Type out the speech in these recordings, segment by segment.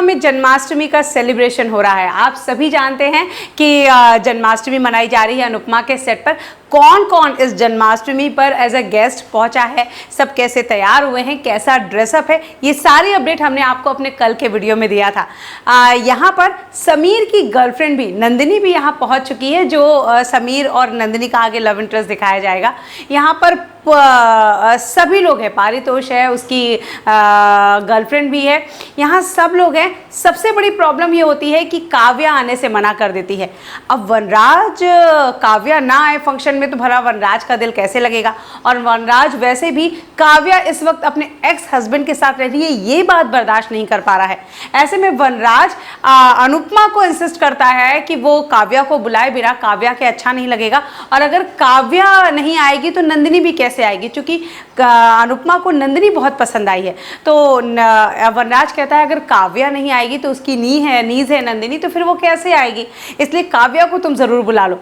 में जन्माष्टमी का सेलिब्रेशन हो रहा है। आप सभी जानते हैं कि जन्माष्टमी मनाई जा रही है। अनुपमा के सेट पर कौन कौन इस जन्माष्टमी पर एज अ गेस्ट पहुंचा है, सब कैसे तैयार हुए हैं, कैसा ड्रेसअप है, ये सारी अपडेट हमने आपको अपने कल के वीडियो में दिया था। यहाँ पर समीर की गर्लफ्रेंड भी नंदिनी भी यहाँ पहुंच चुकी है, जो समीर और नंदिनी का आगे लव इंटरेस्ट दिखाया जाएगा। यहाँ पर सभी लोग हैं, पारितोष है, उसकी गर्लफ्रेंड भी है, यहाँ सब लोग हैं। सबसे बड़ी प्रॉब्लम ये होती है कि काव्या आने से मना कर देती है। अब वनराज, काव्या ना आए फंक्शन में तो भला वनराज का दिल कैसे लगेगा। और वनराज वैसे भी काव्या इस वक्त अपने एक्स हस्बैंड के साथ रह रही है, ये बात बर्दाश्त नहीं कर पा रहा है। ऐसे में वनराज अनुपमा को इंसिस्ट करता है कि वो काव्या को बुलाए बिना काव्या के अच्छा नहीं लगेगा, और अगर काव्या नहीं आएगी तो नंदिनी भी कैसे आएगी, क्योंकि अनुपमा को नंदिनी बहुत पसंद आई है। तो वनराज कहता है अगर काव्या नहीं आएगी तो उसकी नीज है नंदिनी, तो फिर वो कैसे आएगी, इसलिए काव्या को तुम जरूर बुला लो।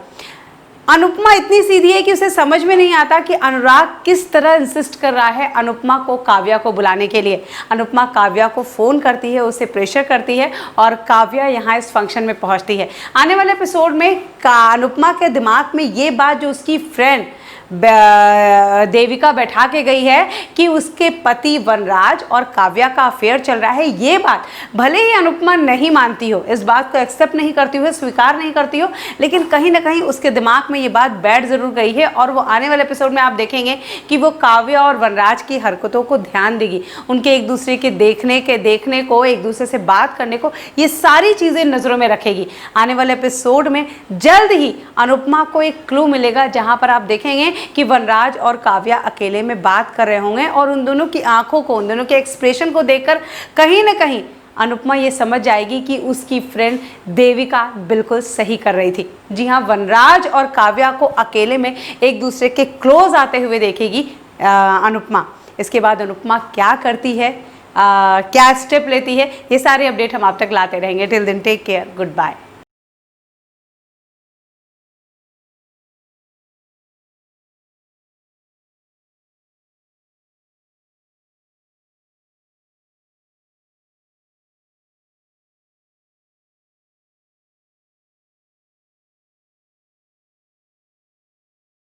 अनुपमा इतनी सीधी है कि उसे समझ में नहीं आता कि अनुराग किस तरह इंसिस्ट कर रहा है अनुपमा को काव्या को बुलाने के लिए। अनुपमा काव्या को फ़ोन करती है, उसे प्रेशर करती है, और काव्या यहाँ इस फंक्शन में पहुँचती है। आने वाले एपिसोड में अनुपमा के दिमाग में ये बात जो उसकी फ्रेंड देविका बैठा के गई है कि उसके पति वनराज और काव्या का अफेयर चल रहा है, ये बात भले ही अनुपमा नहीं मानती हो, इस बात को एक्सेप्ट नहीं करती हो, स्वीकार नहीं करती हो, लेकिन कहीं ना कहीं उसके दिमाग में ये बात बैठ जरूर गई है। और वो आने वाले एपिसोड में आप देखेंगे कि वो काव्या और वनराज की हरकतों को ध्यान देगी, उनके एक दूसरे के देखने को, एक दूसरे से बात करने को, ये सारी चीज़ें नज़रों में रखेगी। आने वाले एपिसोड में जल्द ही अनुपमा को एक क्लू मिलेगा, जहाँ पर आप देखेंगे कि वनराज और काव्या अकेले में बात कर रहे होंगे, और उन दोनों की आंखों को, उन दोनों के एक्सप्रेशन को देखकर कहीं ना कहीं अनुपमा ये समझ जाएगी कि उसकी फ्रेंड देविका बिल्कुल सही कर रही थी। जी हाँ, वनराज और काव्या को अकेले में एक दूसरे के क्लोज आते हुए देखेगी अनुपमा। इसके बाद अनुपमा क्या करती है, क्या स्टेप लेती है, ये सारे अपडेट हम आप तक लाते रहेंगे। Till then take care, good bye.